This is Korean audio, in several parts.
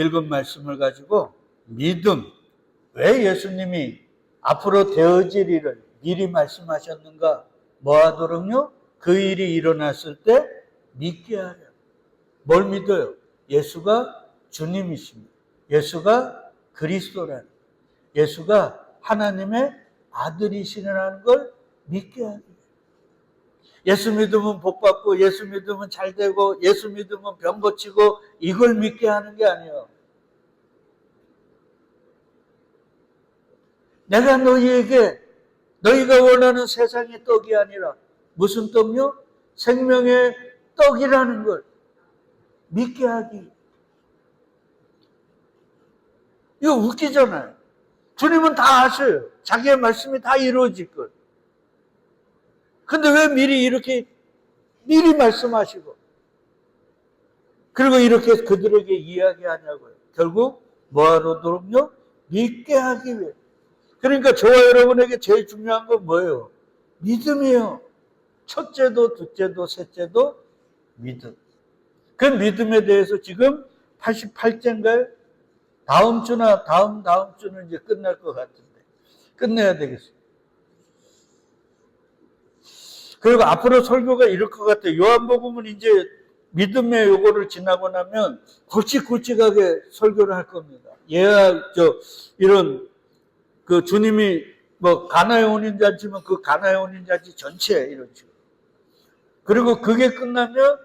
읽은 말씀을 가지고 믿음, 왜 예수님이 앞으로 되어질 일을 미리 말씀하셨는가? 뭐 하도록요? 그 일이 일어났을 때 믿게 하려. 뭘 믿어요? 예수가 주님이십니다. 예수가 그리스도라는, 예수가 하나님의 아들이시라는 걸 믿게 하려. 예수 믿으면 복 받고, 예수 믿으면 잘 되고, 예수 믿으면 병 고치고, 이걸 믿게 하는 게 아니에요. 내가 너희에게 너희가 원하는 세상의 떡이 아니라 무슨 떡요? 생명의 떡이라는 걸 믿게 하기. 이거 웃기잖아요. 주님은 다 아셔요. 자기의 말씀이 다 이루어질 걸. 근데 왜 미리 말씀하시고 그리고 이렇게 그들에게 이야기하냐고요. 결국 뭐하도록요? 믿게 하기 위해. 그러니까 저와 여러분에게 제일 중요한 건 뭐예요? 믿음이에요. 첫째도 둘째도 셋째도 믿음. 그 믿음에 대해서 지금 88제인가요? 다음 주나 다음 주는 이제 끝날 것 같은데 끝내야 되겠어요. 그리고 앞으로 설교가 이럴 것 같아요. 요한복음은 이제 믿음의 요거를 지나고 나면 굵직굵직하게 설교를 할 겁니다. 이런 그 주님이 뭐 가나의 혼인잔치면 그 가나의 혼인잔치 전체 이런 식으로. 그리고 그게 끝나면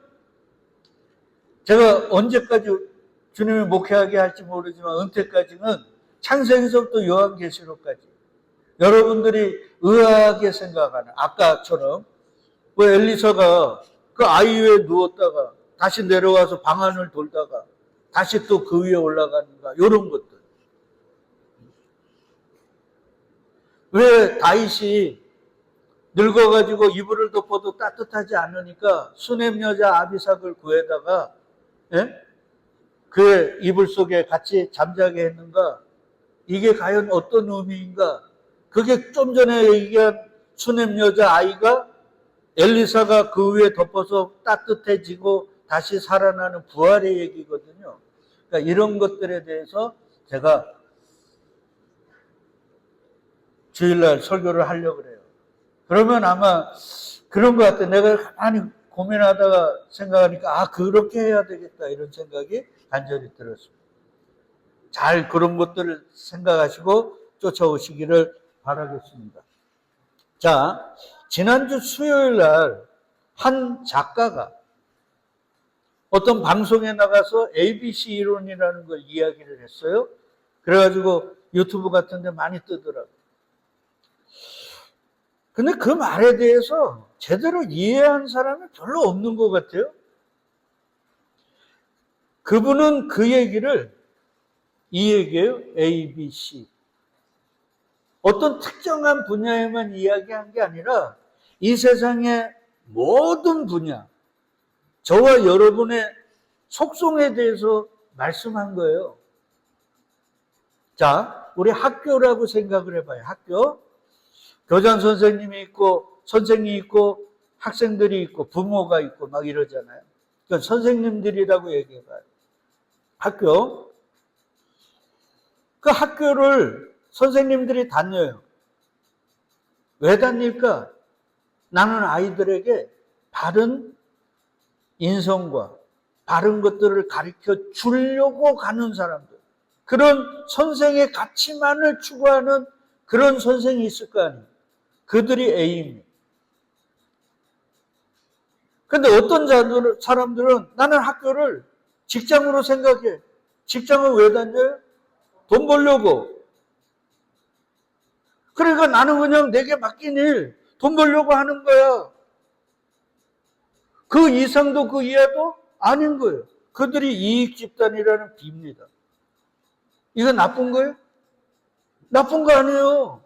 제가 언제까지 주님이 목회하게 할지 모르지만 은퇴까지는 창세기서부터 요한계시록까지 여러분들이 의아하게 생각하는 아까처럼 왜 엘리사가 그 아이 위에 누웠다가 다시 내려와서 방 안을 돌다가 다시 또 그 위에 올라가는가 이런 것들. 왜 다윗이 늙어가지고 이불을 덮어도 따뜻하지 않으니까 수넴 여자 아비삭을 구해다가 그의 이불 속에 같이 잠자게 했는가? 이게 과연 어떤 의미인가? 그게 좀 전에 얘기한 수넴 여자 아이가 엘리사가 그 위에 덮어서 따뜻해지고 다시 살아나는 부활의 얘기거든요. 그러니까 이런 것들에 대해서 제가 주일날 설교를 하려고 그래요. 그러면 아마 그런 것 같아요. 내가 가만히 고민하다가 생각하니까 그렇게 해야 되겠다 이런 생각이 간절히 들었습니다. 잘 그런 것들을 생각하시고 쫓아오시기를 바라겠습니다. 자, 지난주 수요일 날 한 작가가 어떤 방송에 나가서 ABC 이론이라는 걸 이야기를 했어요. 그래가지고 유튜브 같은 데 많이 뜨더라고요. 근데 그 말에 대해서 제대로 이해한 사람이 별로 없는 것 같아요. 그분은 그 얘기를 이 얘기예요. ABC. 어떤 특정한 분야에만 이야기한 게 아니라 이 세상의 모든 분야, 저와 여러분의 속성에 대해서 말씀한 거예요. 자, 우리 학교라고 생각을 해봐요. 학교. 교장 선생님이 있고 선생님이 있고 학생들이 있고 부모가 있고 막 이러잖아요. 그러니까 선생님들이라고 얘기해봐요. 학교. 그 학교를 선생님들이 다녀요. 왜 다닐까? 나는 아이들에게 바른 인성과 바른 것들을 가르쳐 주려고 가는 사람들. 그런 선생의 가치만을 추구하는 그런 선생이 있을 거 아니에요. 그들이 A입니다. 근데 어떤 사람들은 나는 학교를 직장으로 생각해. 직장을 왜 다녀요? 돈 벌려고. 그러니까 나는 그냥 내게 맡긴 일, 돈 벌려고 하는 거야. 그 이상도 그 이하도 아닌 거예요. 그들이 이익 집단이라는 비입니다. 이거 나쁜 거예요? 나쁜 거 아니에요.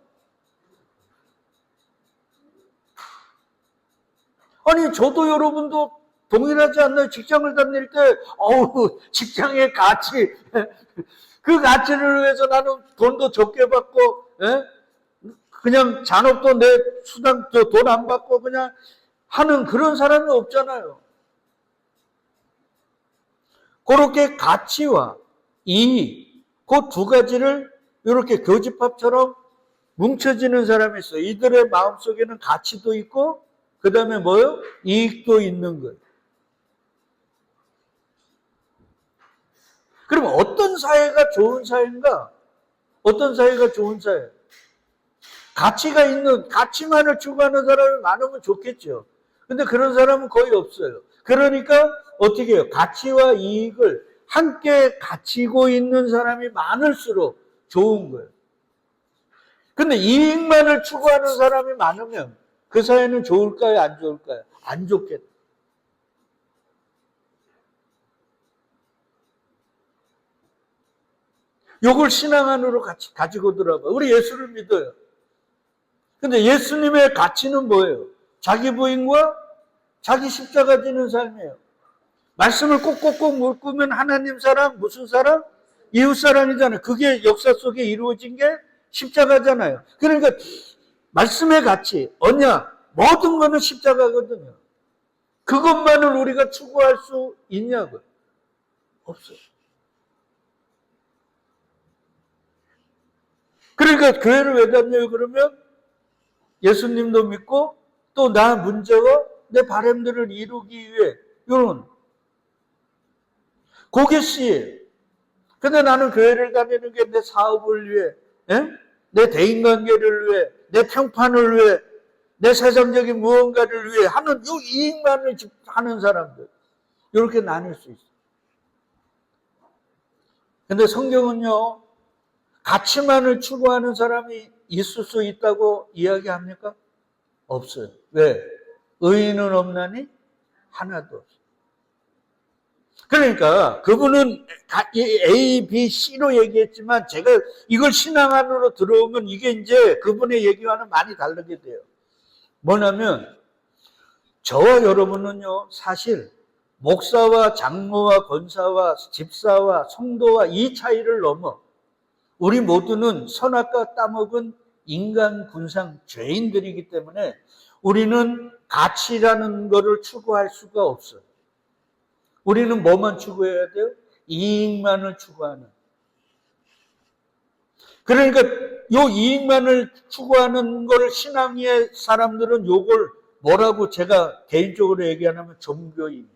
아니, 저도 여러분도 동일하지 않나요? 직장을 다닐 때, 직장의 가치, 그 가치를 위해서 나는 돈도 적게 받고, 그냥 잔업도 내 수당, 돈 안 받고 그냥 하는 그런 사람이 없잖아요. 그렇게 가치와 이, 그 두 가지를 이렇게 교집합처럼 뭉쳐지는 사람이 있어요. 이들의 마음속에는 가치도 있고 그 다음에 뭐요? 이익도 있는 거예요. 그럼 어떤 사회가 좋은 사회인가? 어떤 사회가 좋은 사회? 가치가 있는, 가치만을 추구하는 사람이 많으면 좋겠죠. 근데 그런 사람은 거의 없어요. 그러니까 어떻게 해요? 가치와 이익을 함께 가지고 있는 사람이 많을수록 좋은 거예요. 근데 이익만을 추구하는 사람이 많으면 그 사회는 좋을까요? 안 좋을까요? 안 좋겠다. 요걸 신앙 안으로 같이 가지고 들어봐. 우리 예수를 믿어요. 근데 예수님의 가치는 뭐예요? 자기 부인과 자기 십자가 지는 삶이에요. 말씀을 꼭꼭꼭 묶으면 하나님 사랑, 무슨 사랑? 이웃 사랑이잖아요. 그게 역사 속에 이루어진 게 십자가잖아요. 그러니까 말씀의 가치, 언약, 모든 거는 십자가거든요. 그것만을 우리가 추구할 수 있냐고요? 없어요. 그러니까 교회를 왜 다녀요? 그러면 예수님도 믿고 또 나 문제와 내 바람들을 이루기 위해 이런 그게 씨예요. 근데 나는 교회를 다니는 게 내 사업을 위해, 내 대인관계를 위해, 내 평판을 위해, 내 세상적인 무언가를 위해 하는 이 이익만을 하는 사람들 이렇게 나눌 수 있어요. 근데 성경은요 가치만을 추구하는 사람이 있을 수 있다고 이야기합니까? 없어요. 왜? 의인은 없나니 하나도 없어요. 그러니까 그분은 A, B, C로 얘기했지만 제가 이걸 신앙 안으로 들어오면 이게 이제 그분의 얘기와는 많이 다르게 돼요. 뭐냐면 저와 여러분은요 사실 목사와 장로와 권사와 집사와 성도와 이 차이를 넘어 우리 모두는 선악과 따먹은 인간 군상 죄인들이기 때문에 우리는 가치라는 것을 추구할 수가 없어요. 우리는 뭐만 추구해야 돼요? 이익만을 추구하는. 그러니까 요 이익만을 추구하는 걸 신앙의 사람들은 요걸 뭐라고 제가 개인적으로 얘기하냐면 종교인.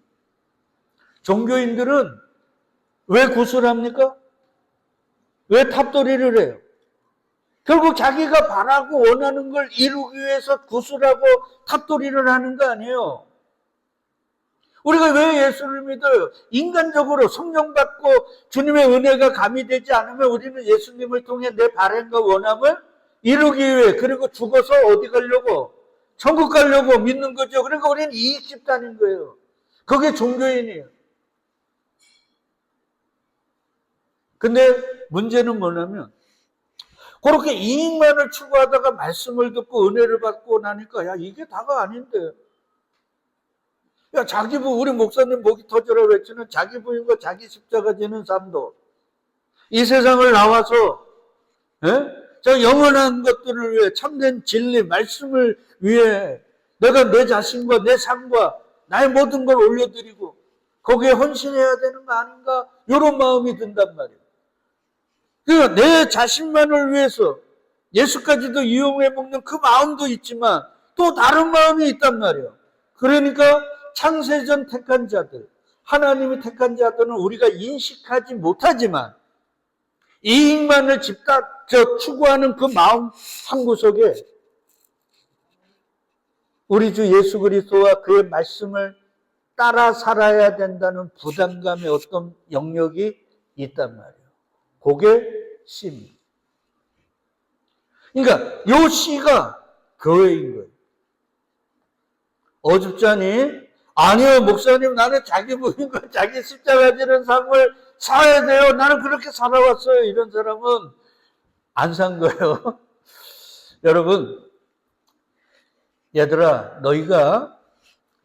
종교인들은 왜 구슬합니까? 왜 탑돌이를 해요? 결국 자기가 바라고 원하는 걸 이루기 위해서 구슬하고 탑돌이를 하는 거 아니에요. 우리가 왜 예수를 믿어요? 인간적으로 성령 받고 주님의 은혜가 가미되지 않으면 우리는 예수님을 통해 내 바람과 원함을 이루기 위해 그리고 죽어서 어디 가려고? 천국 가려고 믿는 거죠. 그러니까 우리는 이익 집단인 거예요. 그게 종교인이에요. 근데 문제는 뭐냐면 그렇게 이익만을 추구하다가 말씀을 듣고 은혜를 받고 나니까 야 이게 다가 아닌데. 야 자기 부인, 우리 목사님 목이 터져라 외치는 자기 부인과 자기 십자가 지는 삶도 이 세상을 나와서 저 영원한 것들을 위해 참된 진리 말씀을 위해 내가 내 자신과 내 삶과 나의 모든 걸 올려드리고 거기에 헌신해야 되는 거 아닌가 이런 마음이 든단 말이에요. 그러니까 내 자신만을 위해서 예수까지도 이용해 먹는 그 마음도 있지만 또 다른 마음이 있단 말이에요. 그러니까 창세전 택한 자들, 하나님이 택한 자들은 우리가 인식하지 못하지만 이익만을 추구하는 그 마음 한구석에 우리 주 예수 그리스도와 그의 말씀을 따라 살아야 된다는 부담감의 어떤 영역이 있단 말이에요. 그게 씨입니다. 그러니까 요 씨가 교회인 거예요. 어줍잖니? 아니요, 목사님, 나는 자기 부인과 자기 십자가 지는 삶을 살아야 돼요. 나는 그렇게 살아왔어요. 이런 사람은 안 산 거예요. 여러분, 얘들아, 너희가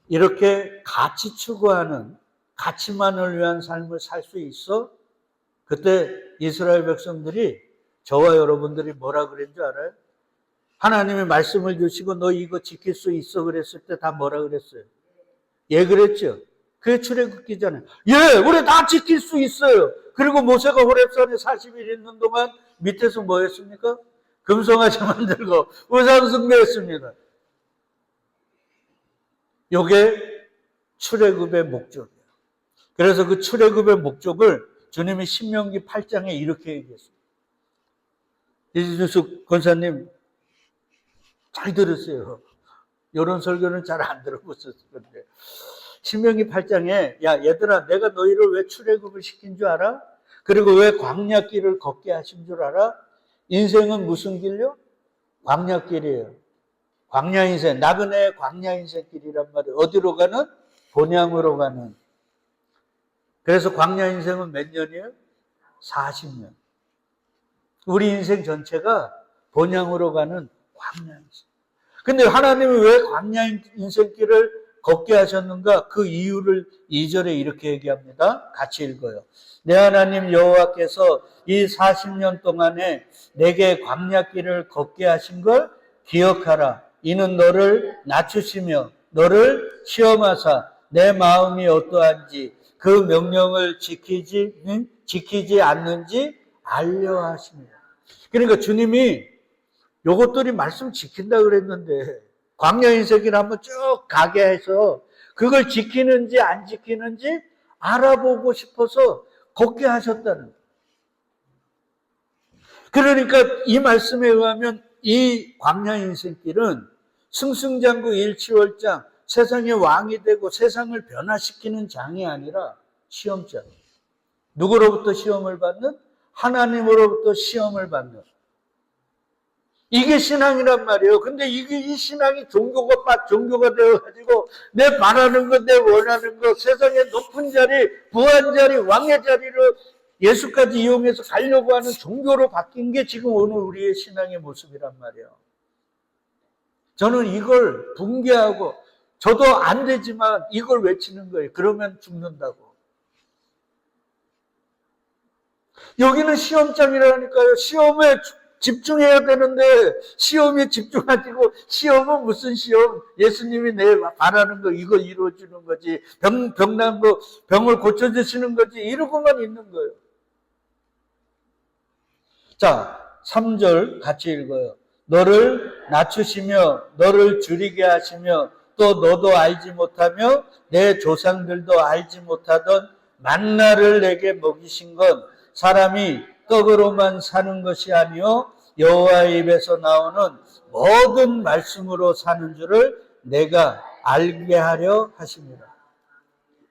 이렇게 가치 추구하는 가치만을 위한 삶을 살 수 있어? 그때 이스라엘 백성들이 저와 여러분들이 뭐라 그랬는지 알아요? 하나님의 말씀을 주시고 너 이거 지킬 수 있어 그랬을 때 다 뭐라 그랬어요? 예 그랬죠. 그게 출애굽기잖아요. 예, 우리 다 지킬 수 있어요. 그리고 모세가 호렙산에 40일 있는 동안 밑에서 뭐 했습니까? 금송아지 만들고 우상 숭배했습니다. 요게 출애굽의 목적이에요. 그래서 그 출애굽의 목적을 주님이 신명기 8장에 이렇게 얘기했습니다. 이준숙 권사님 잘 들으세요. 이런 설교는 잘 안 들어보셨을 건데. 신명기 8장에 야 얘들아 내가 너희를 왜 출애굽을 시킨 줄 알아? 그리고 왜 광야길을 걷게 하신 줄 알아? 인생은 무슨 길요? 광야길이에요. 광야 인생, 나그네의 광야 인생길이란 말이에요. 어디로 가는? 본향으로 가는. 그래서 광야 인생은 몇 년이에요? 40년. 우리 인생 전체가 본향으로 가는 광야 인생. 근데 하나님이 왜 광야 인생길을 걷게 하셨는가? 그 이유를 2절에 이렇게 얘기합니다. 같이 읽어요. 내 하나님 여호와께서 이 40년 동안에 내게 광야길을 걷게 하신 걸 기억하라. 이는 너를 낮추시며 너를 시험하사 내 마음이 어떠한지 그 명령을 지키지 않는지 알려 하십니다. 그러니까 주님이 요것들이 말씀 지킨다 그랬는데 광야 인생을 한번 쭉 가게 해서 그걸 지키는지 안 지키는지 알아보고 싶어서 걷게 하셨다는 거예요. 그러니까 이 말씀에 의하면 이 광야 인생길은 승승장구 일치월장 세상의 왕이 되고 세상을 변화시키는 장이 아니라 시험장. 누구로부터 시험을 받는? 하나님으로부터 시험을 받는. 이게 신앙이란 말이에요. 근데 이 신앙이 종교가 되어가지고 내 바라는 것, 내 원하는 것, 세상의 높은 자리, 부한 자리, 왕의 자리를 예수까지 이용해서 가려고 하는 종교로 바뀐 게 지금 오늘 우리의 신앙의 모습이란 말이에요. 저는 이걸 붕괴하고 저도 안 되지만 이걸 외치는 거예요. 그러면 죽는다고. 여기는 시험장이라니까요. 시험에 집중해야 되는데 시험에 집중하지고 시험은 무슨 시험? 예수님이 내 바라는 거 이걸 이루어주는 거지. 병난 거 병을 고쳐주시는 거지. 이러고만 있는 거예요. 자, 3절 같이 읽어요. 너를 낮추시며 너를 줄이게 하시며 또 너도 알지 못하며 내 조상들도 알지 못하던 만나를 내게 먹이신 건 사람이 떡으로만 사는 것이 아니요 여호와의 입에서 나오는 모든 말씀으로 사는 줄을 내가 알게 하려 하십니다.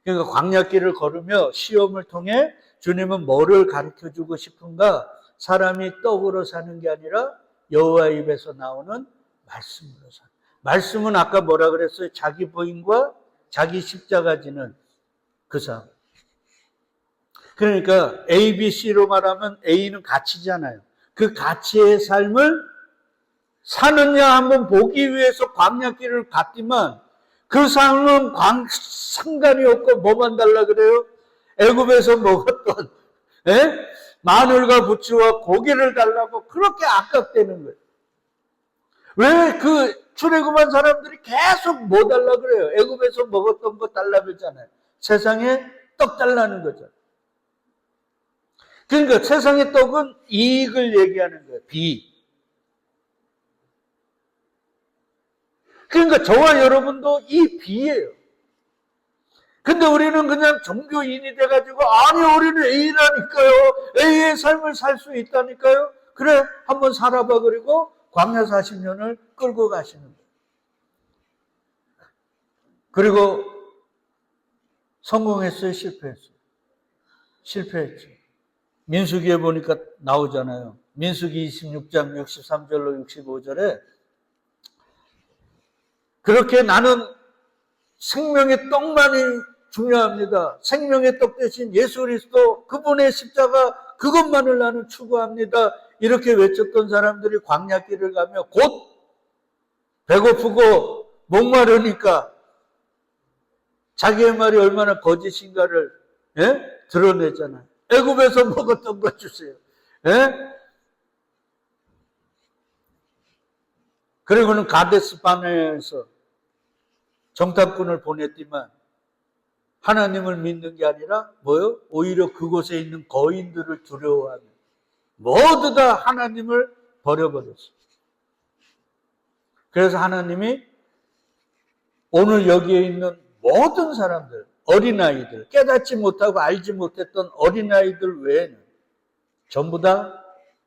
그러니까 광야길을 걸으며 시험을 통해 주님은 뭐를 가르쳐주고 싶은가? 사람이 떡으로 사는 게 아니라 여호와의 입에서 나오는 말씀으로 사는. 말씀은 아까 뭐라 그랬어요? 자기 부인과 자기 십자가 지는 그 삶. 그러니까 A, B, C로 말하면 A는 가치잖아요. 그 가치의 삶을 사느냐 한번 보기 위해서 광야길을 갔지만 그 삶은 상관이 없고 뭐만 달라 그래요? 애굽에서 먹었던 마늘과 부추와 고기를 달라고 그렇게 악각되는 거예요. 왜 그 출애굽한 사람들이 계속 뭐 달라 그래요? 애굽에서 먹었던 거 달라 그러잖아요. 세상에 떡 달라는 거죠. 그러니까 세상의 떡은 이익을 얘기하는 거예요. 비. 그러니까 저와 여러분도 이 비예요. 근데 우리는 그냥 종교인이 돼가지고 아니 우리는 A라니까요. A의 삶을 살 수 있다니까요. 그래 한번 살아봐. 그리고 광야 40년을 끌고 가시는 거예요. 그리고 성공했어요? 실패했어요? 실패했죠. 민수기에 보니까 나오잖아요. 민수기 26장 63절로 65절에 그렇게 나는 생명의 떡만이 중요합니다. 생명의 떡 대신 예수 그리스도 그분의 십자가 그것만을 나는 추구합니다. 이렇게 외쳤던 사람들이 광야길을 가며 곧 배고프고 목마르니까 자기의 말이 얼마나 거짓인가를 드러내잖아요. 애굽에서 먹었던 거 주세요. 그리고는 가데스 바네아에서 정탐꾼을 보냈지만 하나님을 믿는 게 아니라 뭐요? 오히려 그곳에 있는 거인들을 두려워하며 모두 다 하나님을 버려버렸어요. 그래서 하나님이 오늘 여기에 있는 모든 사람들, 어린아이들, 깨닫지 못하고 알지 못했던 어린아이들 외에는 전부 다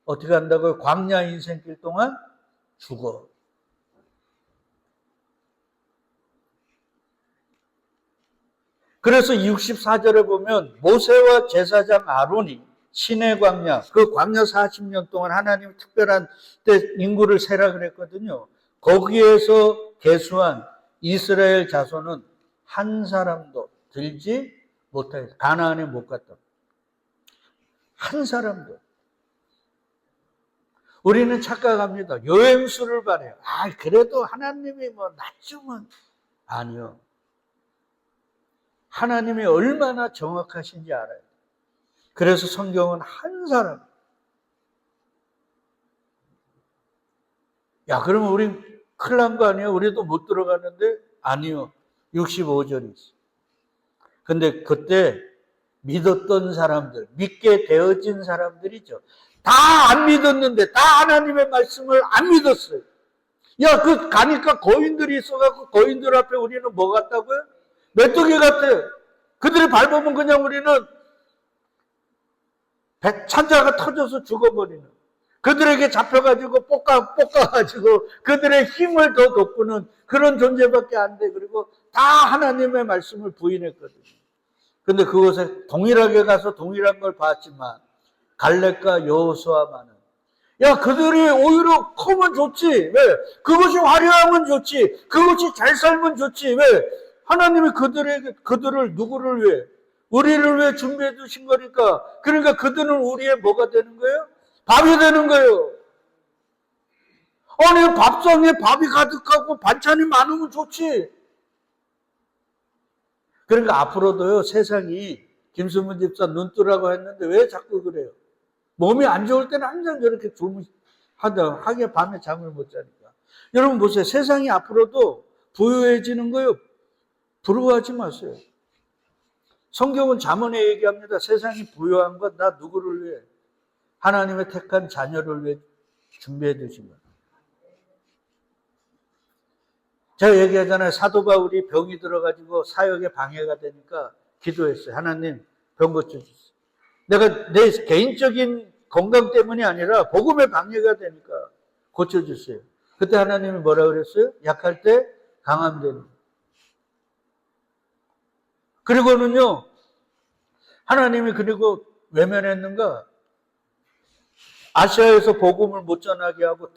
어떻게 한다고요? 광야 인생길 동안 죽어. 그래서 64절에 보면 모세와 제사장 아론이 신의 광야, 그 광야 40년 동안 하나님 특별한 때 인구를 세라 그랬거든요. 거기에서 계수한 이스라엘 자손은 한 사람도 들지 못하였어요. 가나안에 못 갔다. 한 사람도. 우리는 착각합니다. 여행수를 바래요. 그래도 하나님이 뭐 낮추면. 아니요. 하나님이 얼마나 정확하신지 알아요. 그래서 성경은 한 사람. 그러면 우리 큰일 난 거 아니에요? 우리도 못 들어가는데? 아니요. 65절이 있어요. 근데 그때 믿었던 사람들, 믿게 되어진 사람들이죠. 다 안 믿었는데, 다 하나님의 말씀을 안 믿었어요. 가니까 거인들이 있어갖고 거인들 앞에 우리는 뭐 같다고요? 메뚜기 같아요. 그들이 밟으면 그냥 우리는 찬자가 터져서 죽어버리는. 그들에게 잡혀가지고 볶아가지고 그들의 힘을 더 돋구는 그런 존재밖에 안 돼. 그리고 다 하나님의 말씀을 부인했거든요. 근데 그곳에 동일하게 가서 동일한 걸 봤지만 갈렙과 여호수아만은 그들이 오히려 크면 좋지. 왜? 그것이 화려하면 좋지. 그것이 잘 살면 좋지. 왜? 하나님이 그들을 누구를 위해? 우리를 위해 준비해 두신 거니까. 그러니까 그들은 우리의 뭐가 되는 거예요? 밥이 되는 거예요. 아니, 밥상에 밥이 가득하고 반찬이 많으면 좋지. 그러니까 앞으로도요, 세상이 김수문 집사 눈뜨라고 했는데 왜 자꾸 그래요? 몸이 안 좋을 때는 항상 저렇게 하게 밤에 잠을 못 자니까. 여러분 보세요. 세상이 앞으로도 부유해지는 거예요. 부러워하지 마세요. 성경은 잠언에 얘기합니다. 세상이 부유한 건 나 누구를 위해? 하나님의 택한 자녀를 위해 준비해 두신 거예요. 제가 얘기하잖아요. 사도 바울이 병이 들어가지고 사역에 방해가 되니까 기도했어요. 하나님 병 고쳐주세요. 내가 내 개인적인 건강 때문이 아니라 복음에 방해가 되니까 고쳐주세요. 그때 하나님이 뭐라 그랬어요? 약할 때 강함 되는. 그리고는요, 하나님이 그리고 외면했는가? 아시아에서 복음을 못 전하게 하고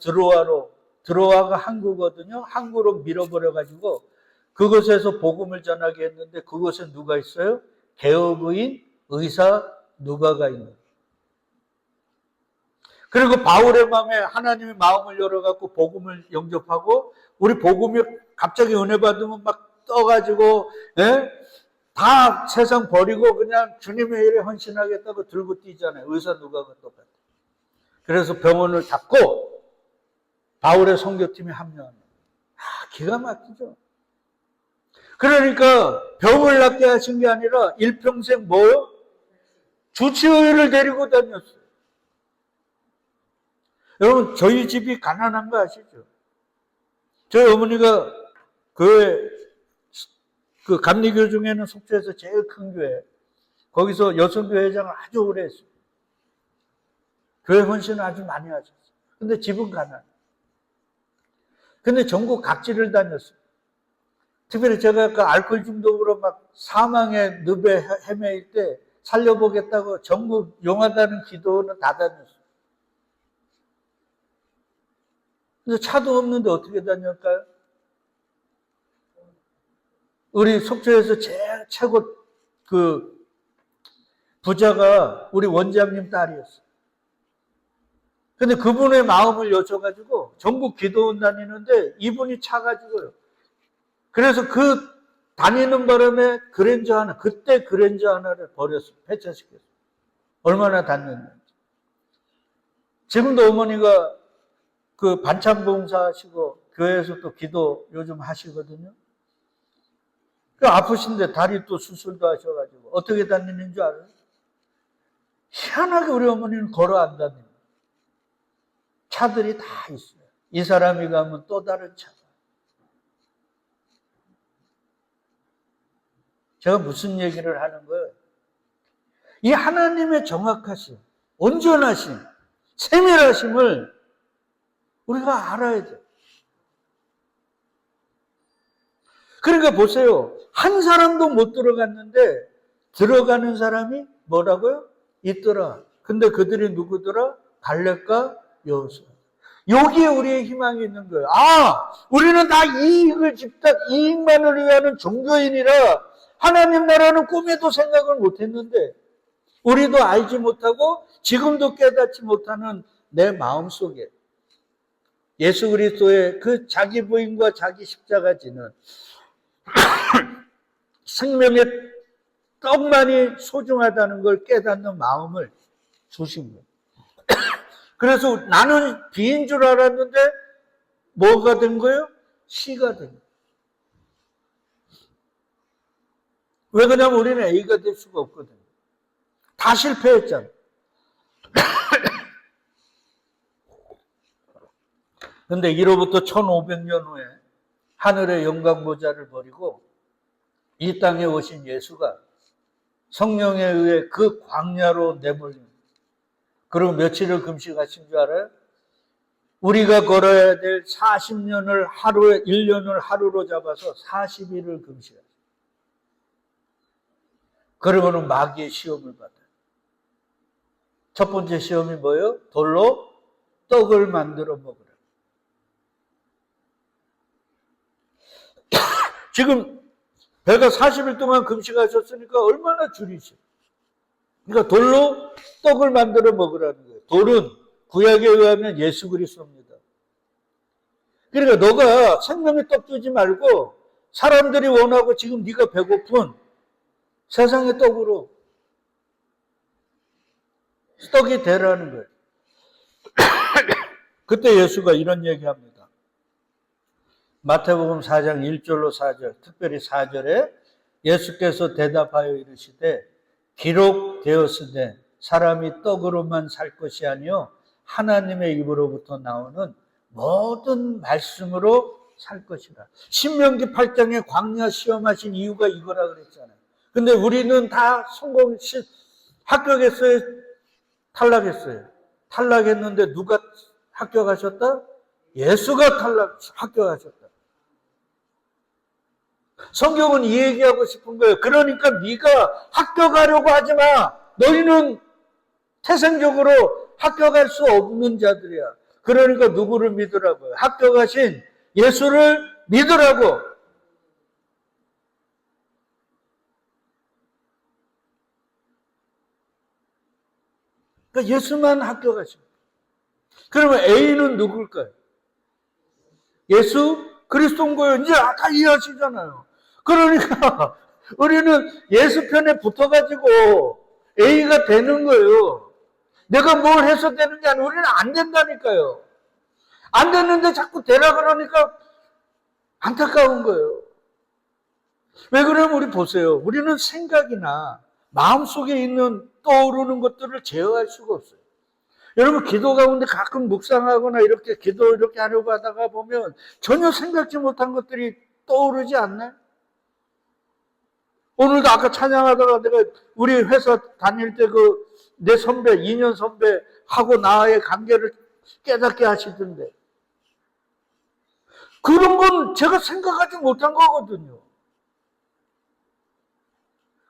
드로아가 항구거든요. 항구로 밀어버려가지고 그곳에서 복음을 전하게 했는데 그곳에 누가 있어요? 개업의인, 의사 누가가 있는. 그리고 바울의 마음에 하나님이 마음을 열어갖고 복음을 영접하고 우리 복음이 갑자기 은혜 받으면 막 떠가지고 다 세상 버리고 그냥 주님의 일에 헌신하겠다고 들고 뛰잖아요. 의사 누가가 똑같아요. 그래서 병원을 잡고 바울의 선교팀에 합류합니다. 기가 막히죠. 그러니까 병을 낫게 하신 게 아니라 일평생 뭐요? 주치의를 데리고 다녔어요. 여러분 저희 집이 가난한 거 아시죠? 저희 어머니가 그 감리교 중에는 속초에서 제일 큰 교회, 거기서 여성교회장을 아주 오래 했어요. 교회 헌신을 아주 많이 하셨어요. 근데 집은 가난. 근데 전국 각지를 다녔어요. 특별히 제가 그 알코올 중독으로 막 사망의 늪에 헤매일 때 살려보겠다고 전국 용하다는 기도는 다 다녔어요. 근데 차도 없는데 어떻게 다녔을까요? 우리 속초에서 제일 최고 그 부자가 우리 원장님 딸이었어요. 근데 그분의 마음을 여쭤가지고 전국 기도원 다니는데 이분이 차가지고요. 그래서 그 다니는 바람에 그때 그랜저 하나를 버렸어요. 폐차시켰어요. 얼마나 다녔는지. 지금도 어머니가 그 반찬 봉사 하시고 교회에서 또 기도 요즘 하시거든요. 그 아프신데 다리 또 수술도 하셔가지고 어떻게 다니는 줄 알아요? 희한하게 우리 어머니는 걸어 안 다닙니다. 차들이 다 있어요. 이 사람이 가면 또 다른 차가. 제가 무슨 얘기를 하는 거예요? 이 하나님의 정확하심, 온전하심, 세밀하심을 우리가 알아야 돼요. 그러니까 보세요. 한 사람도 못 들어갔는데 들어가는 사람이 뭐라고요? 있더라. 근데 그들이 누구더라? 갈렙과 여호수아. 여기에 우리의 희망이 있는 거예요. 아, 우리는 다 이익을 집단, 이익만을 위하는 종교인이라 하나님 나라는 꿈에도 생각을 못했는데 우리도 알지 못하고 지금도 깨닫지 못하는 내 마음속에 예수 그리스도의 그 자기 부인과 자기 십자가 지는 생명의 떡만이 소중하다는 걸 깨닫는 마음을 주신 거예요. 그래서 나는 비인 줄 알았는데 뭐가 된 거예요? 시가 된 거예요. 왜 그러냐면 우리는 A가 될 수가 없거든요. 다 실패했잖아요. 그런데 이로부터 1500년 후에 하늘의 영광 보좌를 버리고 이 땅에 오신 예수가 성령에 의해 그 광야로 내몰린, 그리고 며칠을 금식하신 줄 알아요? 우리가 걸어야 될 40년을 하루에, 1년을 하루로 잡아서 40일을 금식하셨어요. 그러고는 마귀의 시험을 받아요. 첫 번째 시험이 뭐예요? 돌로 떡을 만들어 먹으라. 지금 배가 40일 동안 금식하셨으니까 얼마나 줄이죠. 그러니까 돌로 떡을 만들어 먹으라는 거예요. 돌은 구약에 의하면 예수 그리스도입니다. 그러니까 너가 생명의 떡 주지 말고 사람들이 원하고 지금 네가 배고픈 세상의 떡으로 떡이 되라는 거예요. 그때 예수가 이런 얘기합니다. 마태복음 4장 1절로 4절, 특별히 4절에 예수께서 대답하여 이르시되 기록되었으되 사람이 떡으로만 살 것이 아니요 하나님의 입으로부터 나오는 모든 말씀으로 살 것이라. 신명기 8장에 광야 시험하신 이유가 이거라 그랬잖아요. 근데 우리는 다 합격했어요? 탈락했어요? 탈락했는데 누가 합격하셨다? 예수가 합격하셨다. 성경은 이 얘기하고 싶은 거예요. 그러니까 네가 합격하려고 하지 마. 너희는 태생적으로 합격할 수 없는 자들이야. 그러니까 누구를 믿으라고요? 합격하신 예수를 믿으라고. 그러니까 예수만 합격하십니다. 그러면 A는 누굴까요? 예수 그리스도인 거예요. 이제 다 이해하시잖아요. 그러니까 우리는 예수 편에 붙어가지고 A가 되는 거예요. 내가 뭘 해서 되는 게 아니라 우리는 안 된다니까요. 안 됐는데 자꾸 되라 그러니까 안타까운 거예요. 왜 그러면 우리 보세요. 우리는 생각이나 마음속에 있는 떠오르는 것들을 제어할 수가 없어요. 여러분 기도 가운데 가끔 묵상하거나 이렇게 기도 이렇게 하려고 하다가 보면 전혀 생각지 못한 것들이 떠오르지 않나요? 오늘도 아까 찬양하다가 내가 우리 회사 다닐 때 내 선배, 2년 선배하고 나의 관계를 깨닫게 하시던데 그런 건 제가 생각하지 못한 거거든요.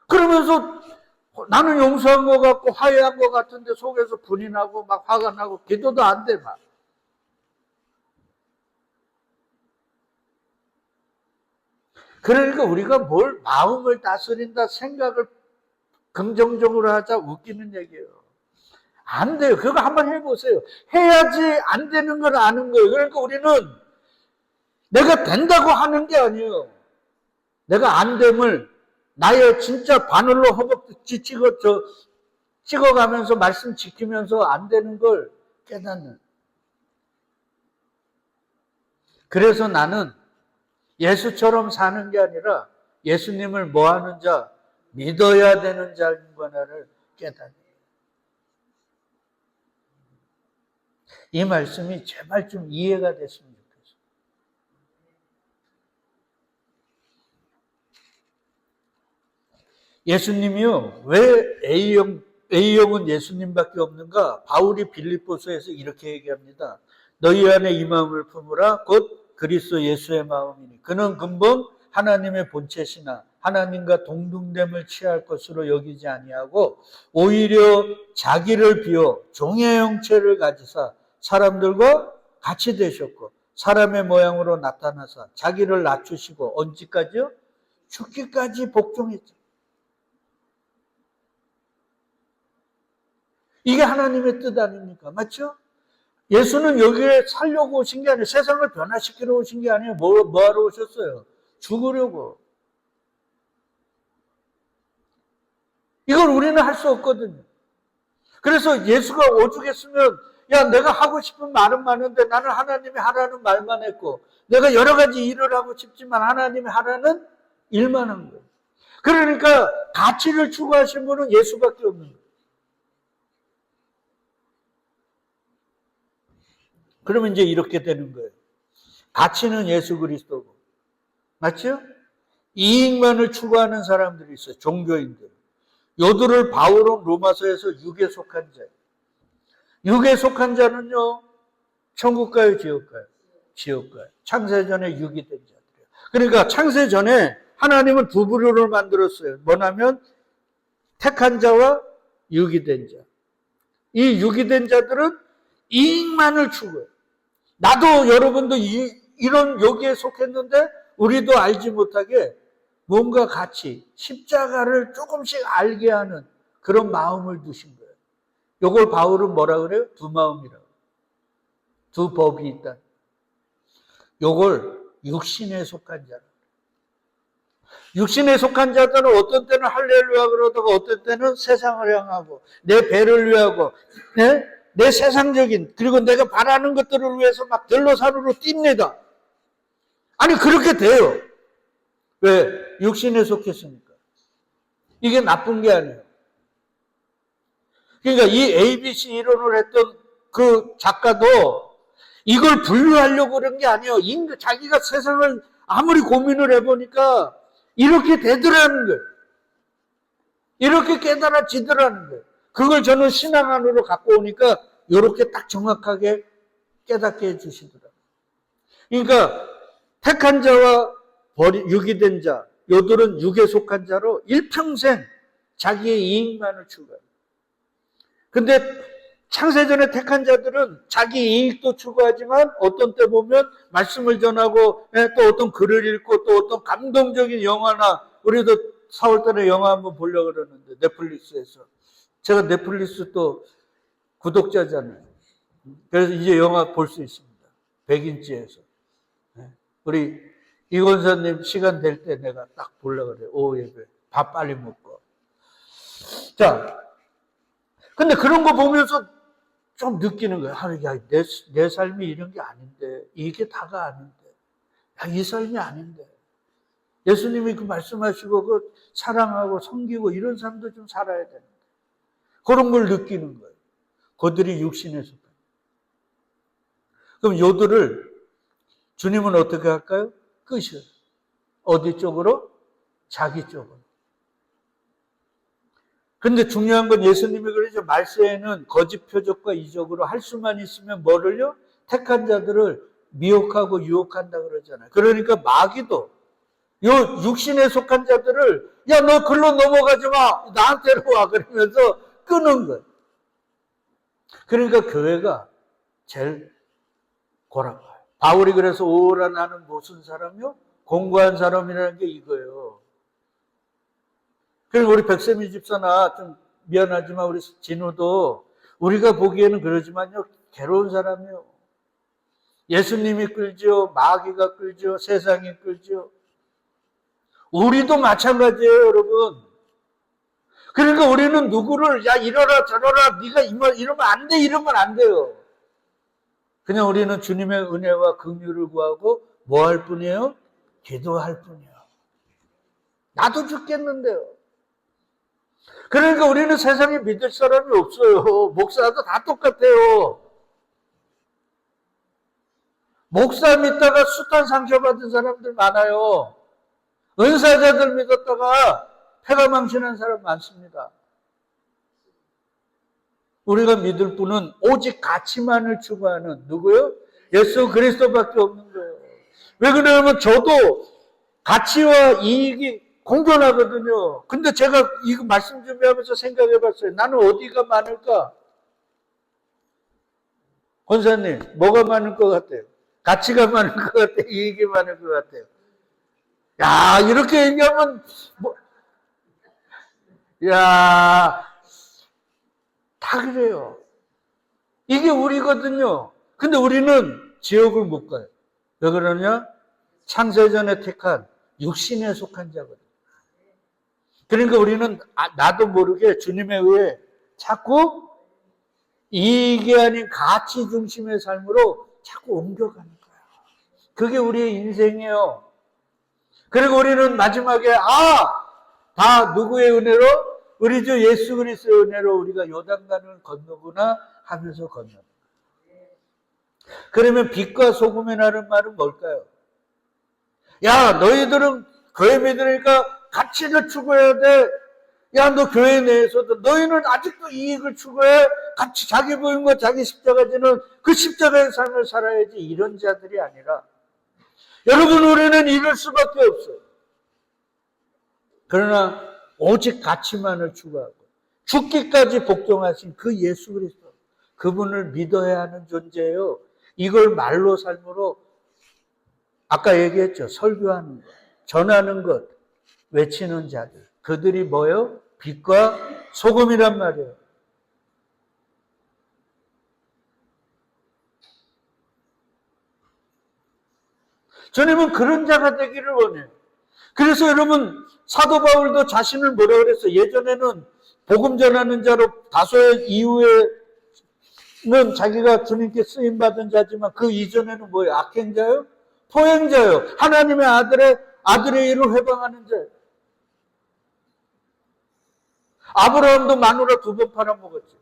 그러면서 나는 용서한 것 같고 화해한 것 같은데 속에서 분이 나고 막 화가 나고 기도도 안 돼 막. 그러니까 우리가 뭘 마음을 다스린다 생각을 긍정적으로 하자 웃기는 얘기예요. 안 돼요. 그거 한번 해보세요. 해야지 안 되는 걸 아는 거예요. 그러니까 우리는 내가 된다고 하는 게 아니에요. 내가 안 됨을 나의 진짜 바늘로 허벅지 찍어가면서 말씀 지키면서 안 되는 걸 깨닫는. 그래서 나는 예수처럼 사는 게 아니라 예수님을 뭐 하는 자? 믿어야 되는 자인 거를 깨닫는 거예요. 이 말씀이 제발 좀 이해가 됐으면 좋겠어요. 예수님이요, 왜 A형은 예수님밖에 없는가? 바울이 빌립보서에서 이렇게 얘기합니다. 너희 안에 이 마음을 품으라 곧 그리스도 예수의 마음이니 그는 근본 하나님의 본체시나 하나님과 동등됨을 취할 것으로 여기지 아니하고 오히려 자기를 비워 종의 형체를 가지사 사람들과 같이 되셨고 사람의 모양으로 나타나사 자기를 낮추시고 언제까지요? 죽기까지 복종했죠. 이게 하나님의 뜻 아닙니까? 맞죠? 예수는 여기에 살려고 오신 게 아니에요. 세상을 변화시키러 오신 게 아니에요. 뭐하러 오셨어요? 죽으려고. 이걸 우리는 할 수 없거든요. 그래서 예수가 오죽했으면 야 내가 하고 싶은 말은 많은데 나는 하나님이 하라는 말만 했고 내가 여러 가지 일을 하고 싶지만 하나님이 하라는 일만 한 거예요. 그러니까 가치를 추구하신 분은 예수밖에 없는 거예요. 그러면 이제 이렇게 되는 거예요. 가치는 예수 그리스도고. 맞죠? 이익만을 추구하는 사람들이 있어요. 종교인들. 요들을 바울은 로마서에서 육에 속한 자예요. 육에 속한 자는요. 천국 가요? 지옥 가요? 지옥 가요. 창세전에 육이 된 자들이에요. 그러니까 창세전에 하나님은 두 부류를 만들었어요. 뭐냐면 택한 자와 육이 된 자. 이 육이 된 자들은 이익만을 추구해요. 나도 여러분도 이런 여기에 속했는데 우리도 알지 못하게 뭔가 같이 십자가를 조금씩 알게 하는 그런 마음을 두신 거예요. 이걸 바울은 뭐라 그래요? 두 마음이라고. 두 법이 있다. 이걸 육신에 속한 자라. 육신에 속한 자들은 어떤 때는 할렐루야 그러다가 어떤 때는 세상을 향하고 내 배를 위하고 내 세상적인 그리고 내가 바라는 것들을 위해서 막 들로산으로 뜁니다. 아니 그렇게 돼요. 왜? 육신에 속했으니까. 이게 나쁜 게 아니에요. 그러니까 이 ABC 이론을 했던 그 작가도 이걸 분류하려고 그런 게 아니에요. 자기가 세상을 아무리 고민을 해보니까 이렇게 되더라는 거예요. 이렇게 깨달아지더라는 거예요. 그걸 저는 신앙 안으로 갖고 오니까 이렇게 딱 정확하게 깨닫게 해주시더라고요. 그러니까 택한 자와 육이 된 자, 요들은 육에 속한 자로 일평생 자기의 이익만을 추구해요. 근데 창세전에 택한 자들은 자기 이익도 추구하지만 어떤 때 보면 말씀을 전하고 또 어떤 글을 읽고 또 어떤 감동적인 영화나 우리도 4월달에 영화 한번 보려고 그러는데 넷플릭스에서 제가 넷플릭스 또 구독자잖아요. 그래서 이제 영화 볼 수 있습니다. 100인치에서. 우리 이권사님 시간 될 때 내가 딱 보려고 그래요. 오후 예배. 밥 빨리 먹고. 자, 근데 그런 거 보면서 좀 느끼는 거예요. 야, 내 삶이 이런 게 아닌데, 이게 다가 아닌데, 야, 이 삶이 아닌데. 예수님이 그 말씀하시고, 그 사랑하고 섬기고 이런 삶도 좀 살아야 되는데. 그런 걸 느끼는 거예요. 그들이 육신에 속한. 그럼 요들을 주님은 어떻게 할까요? 끄셔요. 어디 쪽으로? 자기 쪽으로. 근데 중요한 건 예수님이 그러죠. 말세에는 거짓 표적과 이적으로 할 수만 있으면 뭐를요? 택한 자들을 미혹하고 유혹한다 그러잖아요. 그러니까 마귀도 요 육신에 속한 자들을 야, 너 글로 넘어가지 마. 나한테로 와. 그러면서 끄는 거예요. 그러니까 교회가 제일 고라파요. 바울이 그래서 오라 나는 무슨 사람이요? 공고한 사람이라는 게 이거예요. 그리고 우리 백세미 집사나 좀 미안하지만 우리 진우도 우리가 보기에는 그러지만요. 괴로운 사람이요. 예수님이 끌죠. 마귀가 끌죠. 세상이 끌죠. 우리도 마찬가지예요, 여러분. 그러니까 우리는 누구를 야 이러라 저러라 네가 이러면 안 돼 이러면 안 돼요. 그냥 우리는 주님의 은혜와 긍휼을 구하고 뭐 할 뿐이에요? 기도할 뿐이에요. 나도 죽겠는데요. 그러니까 우리는 세상에 믿을 사람이 없어요. 목사도 다 똑같아요. 목사 믿다가 숱한 상처받은 사람들 많아요. 은사자들 믿었다가 패가 망신한 사람 많습니다. 우리가 믿을 분은 오직 가치만을 추구하는 누구요? 예수 그리스도밖에 없는 거예요. 왜 그러냐면 저도 가치와 이익이 공존하거든요. 근데 제가 이거 말씀 준비하면서 생각해 봤어요. 나는 어디가 많을까? 권사님, 뭐가 많을 것 같아요? 가치가 많을 것 같아요? 이익이 많을 것 같아요? 야, 이렇게 얘기하면, 다 그래요. 이게 우리거든요. 근데 우리는 지옥을 못 가요. 왜 그러냐? 창세전에 택한 육신에 속한 자거든요. 그러니까 우리는 나도 모르게 주님에 의해 자꾸 이익이 아닌 가치 중심의 삶으로 자꾸 옮겨가는 거예요. 그게 우리의 인생이에요. 그리고 우리는 마지막에 다 누구의 은혜로? 우리 주 예수 그리스도의 은혜로 우리가 요단강을 건너구나 하면서 건너는 거예요. 그러면 빛과 소금이라는 말은 뭘까요? 야, 너희들은 교회 믿으니까 가치를 추구해야 돼. 야, 너 교회 내에서도 너희는 아직도 이익을 추구해. 같이 자기 부인과 자기 십자가 지는 그 십자가의 삶을 살아야지. 이런 자들이 아니라 여러분, 우리는 이럴 수밖에 없어요. 그러나 오직 가치만을 추구하고 죽기까지 복종하신 그 예수 그리스도, 그분을 믿어야 하는 존재예요. 이걸 말로 삶으로 아까 얘기했죠. 설교하는 것, 전하는 것, 외치는 자들. 그들이 뭐예요? 빛과 소금이란 말이에요. 주님은 그런 자가 되기를 원해요. 그래서 여러분, 사도 바울도 자신을 뭐라 그랬어요? 예전에는 복음 전하는 자로 다소의 이후에는 자기가 주님께 쓰임받은 자지만 그 이전에는 뭐예요? 악행자요? 포행자요. 하나님의 아들의 일을 회방하는 자예요. 아브라함도 마누라 2번 팔아먹었지.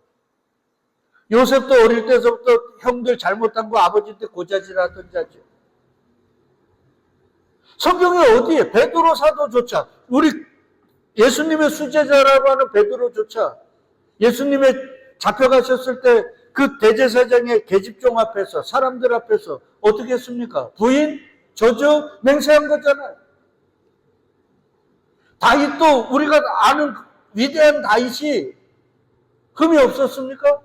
요셉도 어릴 때서부터 형들 잘못한 거 아버지한테 고자질하던 자죠. 성경에 어디에? 베드로 사도조차, 우리 예수님의 수제자라고 하는 베드로조차 예수님의 잡혀가셨을 때 그 대제사장의 계집종 앞에서, 사람들 앞에서 어떻게 했습니까? 부인, 저주, 맹세한 거잖아요. 다윗도 우리가 아는 위대한 다윗이 흠이 없었습니까?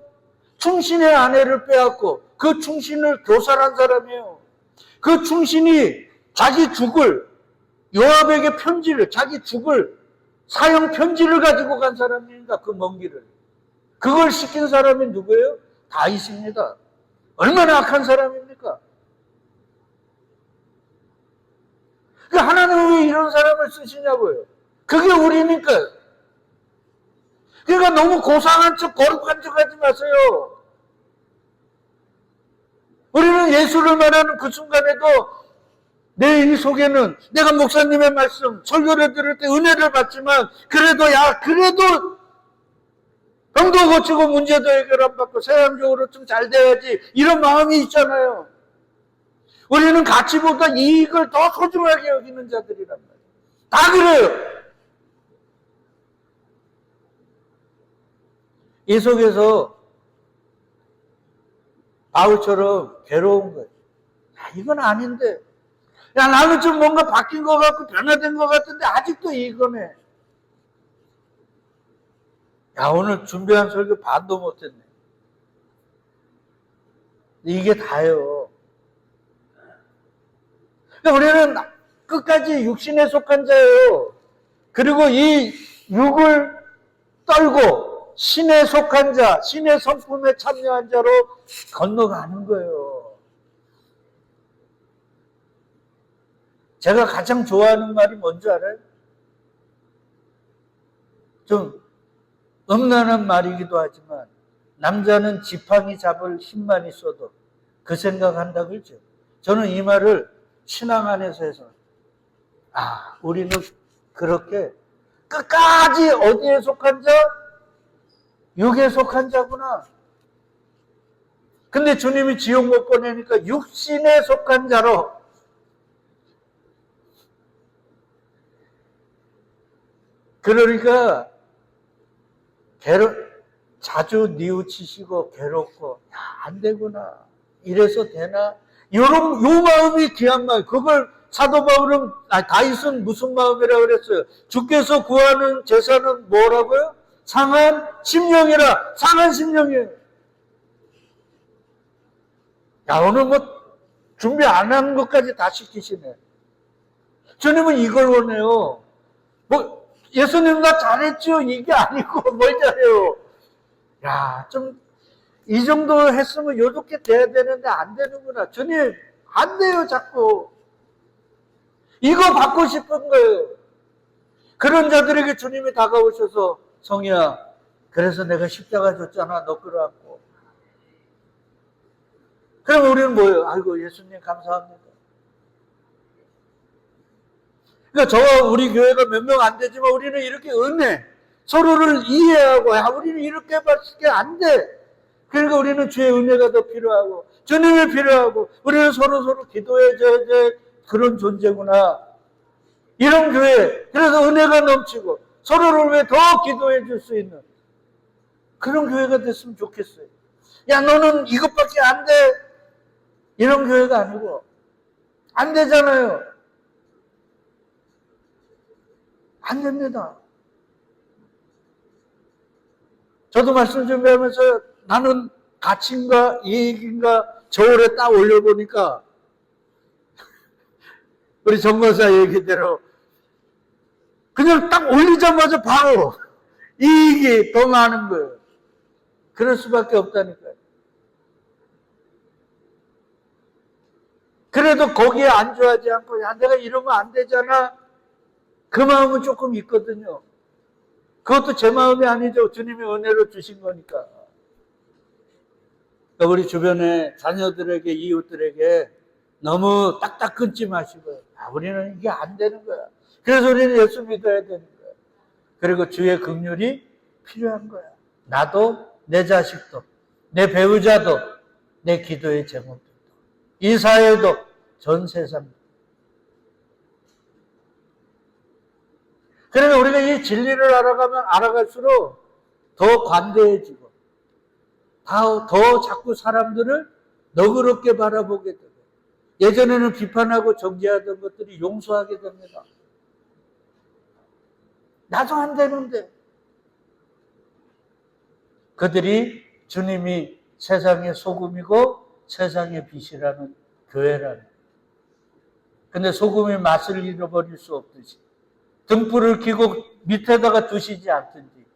충신의 아내를 빼앗고 그 충신을 교살한 사람이에요. 그 충신이 자기 죽을, 요압에게 편지를, 자기 죽을 사형 편지를 가지고 간 사람입니다. 그 먼 길을. 그걸 시킨 사람이 누구예요? 다윗입니다. 얼마나 악한 사람입니까? 하나님은 왜 이런 사람을 쓰시냐고요. 그게 우리니까. 그러니까 너무 고상한 척, 거룩한 척 하지 마세요. 우리는 예수를 말하는 그 순간에도 내 이 속에는 내가 목사님의 말씀, 설교를 들을 때 은혜를 받지만 그래도 병도 고치고 문제도 해결 안 받고 세상적으로 좀 잘 돼야지 이런 마음이 있잖아요. 우리는 가치보다 이익을 더 소중하게 여기는 자들이란 말이에요. 다 그래요. 이 속에서 바울처럼 괴로운 거예요. 야, 이건 아닌데. 야, 나는 좀 뭔가 바뀐 것 같고 변화된 것 같은데 아직도 이거네. 야, 오늘 준비한 설교 반도 못했네. 이게 다예요. 그러니까 우리는 끝까지 육신에 속한 자예요. 그리고 이 육을 떨고 신에 속한 자, 신의 성품에 참여한 자로 건너가는 거예요. 제가 가장 좋아하는 말이 뭔지 알아요? 좀 음란한 말이기도 하지만 남자는 지팡이 잡을 힘만 있어도 그 생각한다 그러죠. 저는 이 말을 신앙 안에서 해서 우리는 그렇게 끝까지 어디에 속한 자? 육에 속한 자구나. 근데 주님이 지옥 못 보내니까 육신에 속한 자로. 그러니까 자주 뉘우치시고 괴롭고, 야, 안 되구나. 이래서 되나? 요 마음이 귀한 마음. 그걸 사도 바울은, 다윗은 무슨 마음이라고 그랬어요? 주께서 구하는 제사는 뭐라고요? 상한 심령이라. 상한 심령이에요. 야, 오늘 뭐 준비 안 한 것까지 다 시키시네. 주님은 이걸 원해요. 뭐 예수님 나 잘했죠? 이게 아니고 뭘 잘해요? 야, 좀 이 정도 했으면 요렇게 돼야 되는데 안 되는구나. 주님 안 돼요, 자꾸. 이거 받고 싶은 거예요. 그런 자들에게 주님이 다가오셔서, 성희야, 그래서 내가 십자가 줬잖아, 너 끌어안고. 그럼 우리는 뭐예요? 아이고, 예수님 감사합니다. 그러니까 저와 우리 교회가 몇 명 안 되지만 우리는 이렇게 은혜, 서로를 이해하고, 야, 우리는 이렇게 밖에 안 돼. 그러니까 우리는 주의 은혜가 더 필요하고, 주님이 필요하고, 우리는 서로 기도해줘야 될 그런 존재구나. 이런 교회, 그래서 은혜가 넘치고, 서로를 위해 더 기도해 줄 수 있는 그런 교회가 됐으면 좋겠어요. 야, 너는 이것밖에 안 돼. 이런 교회가 아니고, 안 되잖아요. 안 됩니다. 저도 말씀 준비하면서 나는 가치인가 이익인가 저울에 딱 올려보니까 우리 정거사 얘기대로 그냥 딱 올리자마자 바로 이익이 더 많은 거예요. 그럴 수밖에 없다니까요. 그래도 거기에 안주하지 않고, 야, 내가 이러면 안 되잖아. 그 마음은 조금 있거든요. 그것도 제 마음이 아니죠. 주님이 은혜로 주신 거니까. 그러니까 우리 주변에 자녀들에게, 이웃들에게 너무 딱딱 끊지 마시고요. 아, 우리는 이게 안 되는 거야. 그래서 우리는 예수 믿어야 되는 거야. 그리고 주의 긍휼이 필요한 거야. 나도, 내 자식도, 내 배우자도, 내 기도의 제목도, 이 사회도, 전 세상도. 그러면 우리가 이 진리를 알아가면 알아갈수록 더 관대해지고, 더 자꾸 사람들을 너그럽게 바라보게 되고, 예전에는 비판하고 정죄하던 것들이 용서하게 됩니다. 나도 안 되는데. 그들이 주님이 세상의 소금이고 세상의 빛이라는 교회라는. 근데 소금이 맛을 잃어버릴 수 없듯이 등불을 켜고 밑에다가 두시지 않든지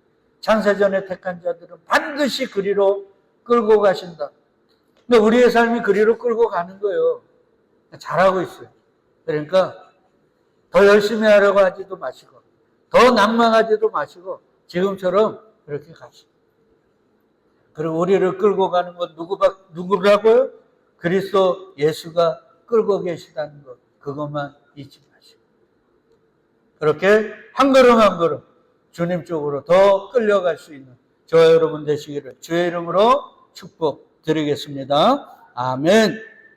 창세전에 택한 자들은 반드시 그리로 끌고 가신다. 근데 우리의 삶이 그리로 끌고 가는 거예요. 잘하고 있어요. 그러니까 더 열심히 하려고 하지도 마시고, 더 낭망하지도 마시고, 지금처럼 그렇게 가시고. 그리고 우리를 끌고 가는 건 누구라고요? 그리스도 예수가 끌고 계시다는 것, 그것만 잊지 마시고. 그렇게 한 걸음 한 걸음 주님 쪽으로 더 끌려갈 수 있는 저와 여러분 되시기를 주의 이름으로 축복드리겠습니다. 아멘.